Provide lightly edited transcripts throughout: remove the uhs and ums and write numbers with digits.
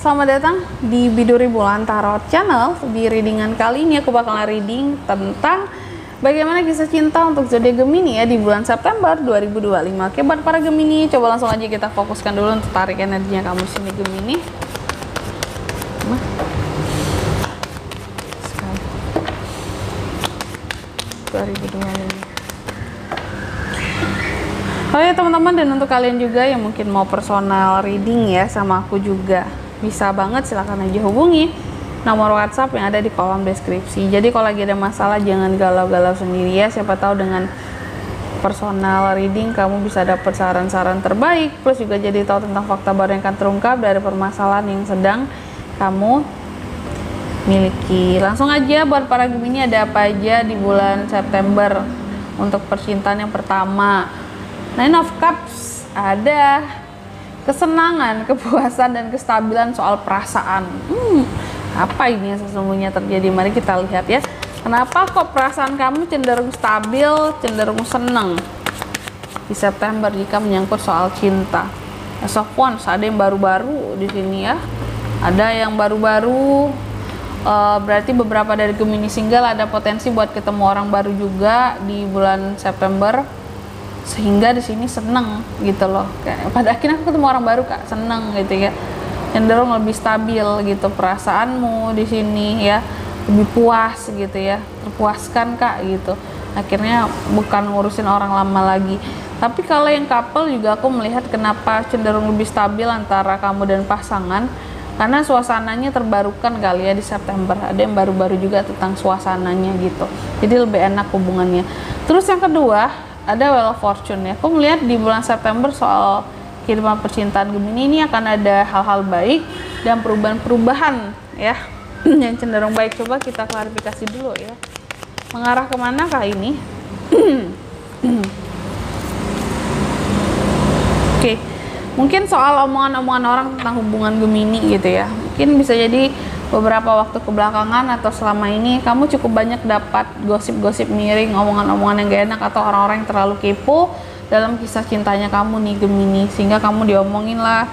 selamat datang di Biduri Bulan Tarot Channel. Di readingan kali ini aku bakalan reading tentang bagaimana kisah cinta untuk zodiak Gemini ya di bulan September 2025. Oke, buat para Gemini, coba langsung aja kita fokuskan dulu untuk tarik energinya kamu sini Gemini. 2025. Oh ya teman-teman, dan untuk kalian juga yang mungkin mau personal reading ya sama aku juga, bisa banget, silahkan aja hubungi nomor WhatsApp yang ada di kolom deskripsi. Jadi kalau lagi ada masalah jangan galau-galau sendiri ya, siapa tahu dengan personal reading kamu bisa dapat saran-saran terbaik, plus juga jadi tahu tentang fakta baru yang akan terungkap dari permasalahan yang sedang kamu miliki. Langsung aja buat para Gemini, ada apa aja di bulan September untuk percintaan yang pertama. Nine of Cups, ada kesenangan, kepuasan, dan kestabilan soal perasaan. Apa ini yang sesungguhnya terjadi? Mari kita lihat ya. Kenapa kok perasaan kamu cenderung stabil, cenderung senang di September jika menyangkut soal cinta? Ace of Wands, ada yang baru-baru di sini ya. Ada yang baru-baru. Berarti beberapa dari Gemini single ada potensi buat ketemu orang baru juga di bulan September, sehingga di sini seneng gitu loh. Kayak, pada akhirnya aku ketemu orang baru kak, seneng gitu ya, cenderung lebih stabil gitu perasaanmu di sini ya, lebih puas gitu ya, terpuaskan kak gitu. Akhirnya bukan ngurusin orang lama lagi. Tapi kalau yang couple juga aku melihat kenapa cenderung lebih stabil antara kamu dan pasangan, karena suasananya terbarukan kali ya di September. Ada yang baru-baru juga tentang suasananya gitu, jadi lebih enak hubungannya. Terus yang kedua ada Wheel of Fortune ya. Aku melihat di bulan September soal kehidupan percintaan Gemini ini akan ada hal-hal baik dan perubahan-perubahan ya yang cenderung baik. Coba kita klarifikasi dulu ya, mengarah kemana kah ini? Oke, mungkin soal omongan-omongan orang tentang hubungan Gemini gitu ya. Mungkin bisa jadi beberapa waktu kebelakangan atau selama ini kamu cukup banyak dapat gosip-gosip miring, omongan-omongan yang gak enak, atau orang-orang yang terlalu kepo dalam kisah cintanya kamu nih Gemini, sehingga kamu diomongin lah,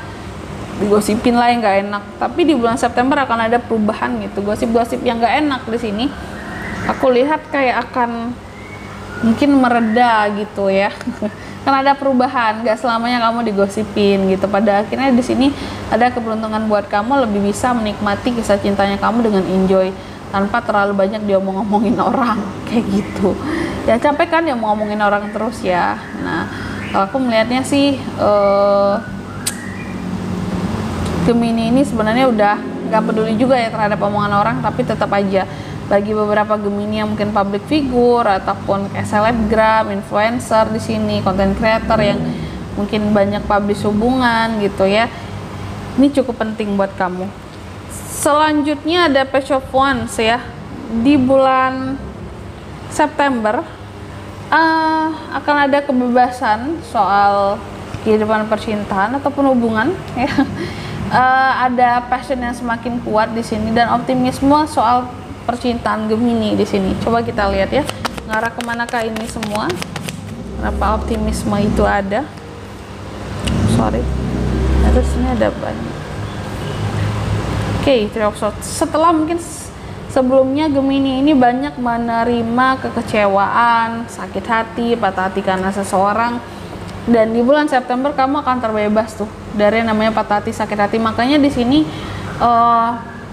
digosipin lah yang gak enak. Tapi di bulan September akan ada perubahan gitu. Gosip-gosip yang gak enak di sini aku lihat kayak akan mungkin mereda gitu ya. Kan ada perubahan, gak selamanya kamu digosipin gitu. Pada akhirnya di sini ada keberuntungan buat kamu lebih bisa menikmati kisah cintanya kamu dengan enjoy, tanpa terlalu banyak diomong-omongin orang kayak gitu. Ya capek kan ya mau ngomongin orang terus ya. Nah, aku melihatnya sih Gemini ini sebenarnya udah gak peduli juga ya terhadap omongan orang, tapi tetap aja bagi beberapa Gemini yang mungkin public figure ataupun kayak selebgram, influencer di sini, content creator yang mungkin banyak publish hubungan gitu ya, ini cukup penting buat kamu. Selanjutnya ada Page of Wands ya. Di bulan September akan ada kebebasan soal kehidupan percintaan ataupun hubungan ya. Ada passion yang semakin kuat di sini dan optimisme soal percintaan Gemini di sini. Coba kita lihat ya, ngarah kemanakah ini semua? Kenapa optimisme itu ada? Sorry, terus ini ada banyak. Oke, Three of Swords. Setelah mungkin sebelumnya Gemini ini banyak menerima kekecewaan, sakit hati, patah hati karena seseorang, dan di bulan September kamu akan terbebas tuh dari yang namanya patah hati, sakit hati. Makanya di sini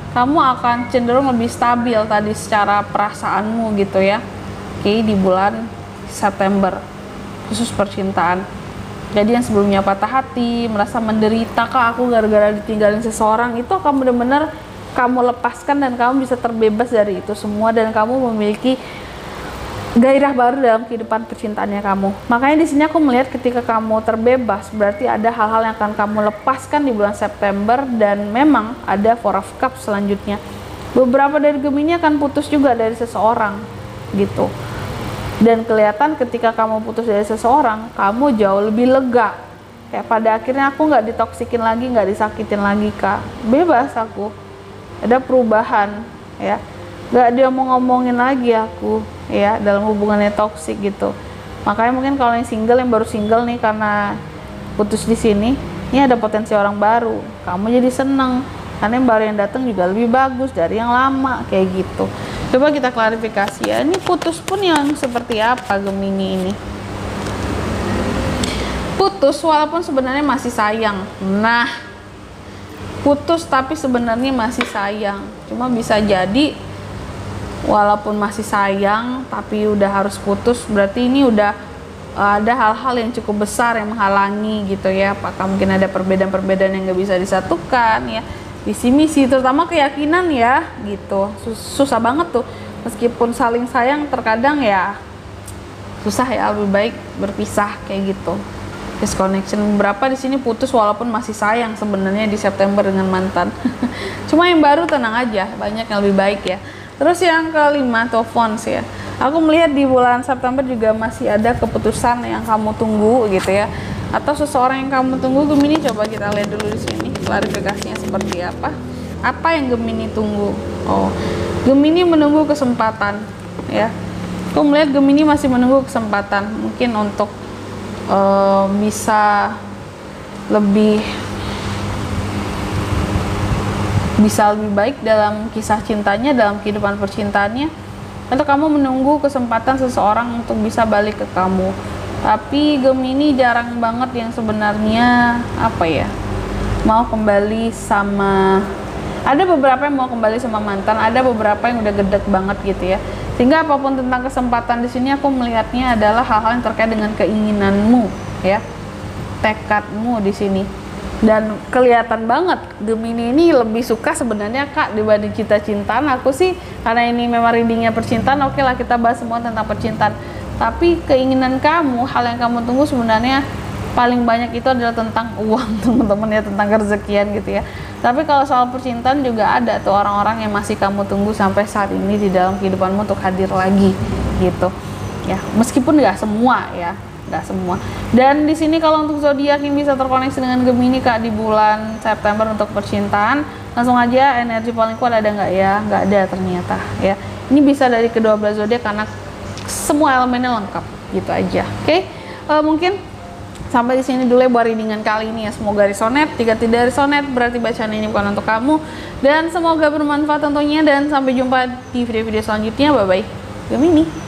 kamu akan cenderung lebih stabil tadi secara perasaanmu gitu ya. Oke, di bulan September khusus percintaan. Jadi yang sebelumnya patah hati, merasa menderita kak aku gara-gara ditinggalin seseorang, itu akan benar-benar kamu lepaskan dan kamu bisa terbebas dari itu semua, dan kamu memiliki gairah baru dalam kehidupan percintaannya kamu. Makanya di sini aku melihat ketika kamu terbebas, berarti ada hal-hal yang akan kamu lepaskan di bulan September, dan memang ada Four of Cups selanjutnya. Beberapa dari Gemini akan putus juga dari seseorang gitu. Dan kelihatan ketika kamu putus dari seseorang, kamu jauh lebih lega. Kayak pada akhirnya aku nggak ditoksikin lagi, nggak disakitin lagi kak. Bebas aku. Ada perubahan ya. Nggak diomong-ngomongin lagi aku ya dalam hubungannya toksik gitu. Makanya mungkin kalau yang single, yang baru single nih karena putus di sini, ini ada potensi orang baru. Kamu jadi seneng karena yang baru yang datang juga lebih bagus dari yang lama kayak gitu. Coba kita klarifikasi ya, ini putus pun yang seperti apa Gemini ini? Putus walaupun sebenarnya masih sayang. Nah, putus tapi sebenarnya masih sayang, cuma bisa jadi walaupun masih sayang tapi udah harus putus, berarti ini udah ada hal-hal yang cukup besar yang menghalangi gitu ya. Apakah mungkin ada perbedaan-perbedaan yang gak bisa disatukan ya, visi misi terutama keyakinan ya gitu. Susah banget tuh, meskipun saling sayang terkadang ya susah ya, lebih baik berpisah kayak gitu. Disconnection. Berapa di sini putus walaupun masih sayang sebenarnya di September dengan mantan. Cuma yang baru tenang aja, banyak yang lebih baik ya. Terus yang kelima, telepon sih ya. Aku melihat di bulan September juga masih ada keputusan yang kamu tunggu gitu ya. Atau seseorang yang kamu tunggu Gemini, coba kita lihat dulu di sini klarifikasinya seperti apa. Apa yang Gemini tunggu? Oh, Gemini menunggu kesempatan ya. Aku melihat Gemini masih menunggu kesempatan, mungkin untuk bisa lebih baik dalam kisah cintanya, dalam kehidupan percintaannya, atau kamu menunggu kesempatan seseorang untuk bisa balik ke kamu. Tapi Gemini jarang banget yang sebenarnya apa ya, mau kembali sama, ada beberapa yang mau kembali sama mantan, ada beberapa yang udah gedek banget gitu ya. Sehingga apapun tentang kesempatan di sini aku melihatnya adalah hal-hal yang terkait dengan keinginanmu ya, tekadmu di sini. Dan kelihatan banget Gemini ini lebih suka sebenarnya Kak dibanding cinta-cintaan. Aku sih karena ini memang readingnya percintaan, oke lah kita bahas semua tentang percintaan. Tapi keinginan kamu, hal yang kamu tunggu sebenarnya paling banyak itu adalah tentang uang teman-teman ya, tentang kerezekian gitu ya. Tapi kalau soal percintaan juga ada tuh orang-orang yang masih kamu tunggu sampai saat ini di dalam kehidupanmu untuk hadir lagi gitu ya, meskipun nggak semua ya, nggak semua. Dan di sini kalau untuk zodiak yang bisa terkoneksi dengan Gemini Kak di bulan September untuk percintaan, langsung aja energi paling kuat ada nggak ya? Nggak ada ternyata ya. Ini bisa dari kedua belah zodiak karena semua elemennya lengkap gitu aja. Oke, mungkin sampai di sini dulu ya buat readingan kali ini ya. Semoga resonate. Jika tidak resonate berarti bacaan ini bukan untuk kamu, dan semoga bermanfaat tentunya, dan sampai jumpa di video-video selanjutnya. Bye bye Gemini.